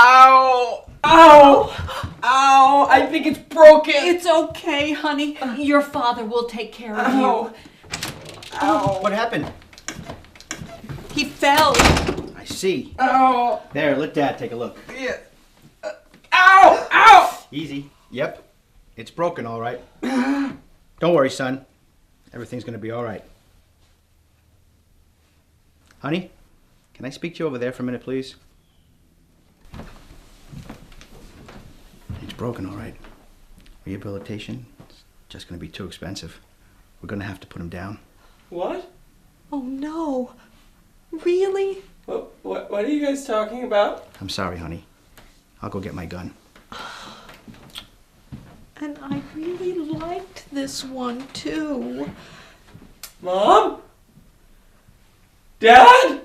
Ow! Ow! Ow! I think it's broken. It's okay, honey. Your father will take care of you. Ow! What happened? He fell. I see. Ow! There, let Dad take a look. Yeah. Ow! Ow! Easy. Yep. It's broken, all right. Don't worry, son. Everything's gonna be all right. Honey, can I speak to you over there for a minute, please? It's broken, all right. Rehabilitation, it's just gonna be too expensive. We're gonna have to put him down. What? Oh, no. Really? What are you guys talking about? I'm sorry, honey. I'll go get my gun. And I really liked this one, too. Mom? Dad?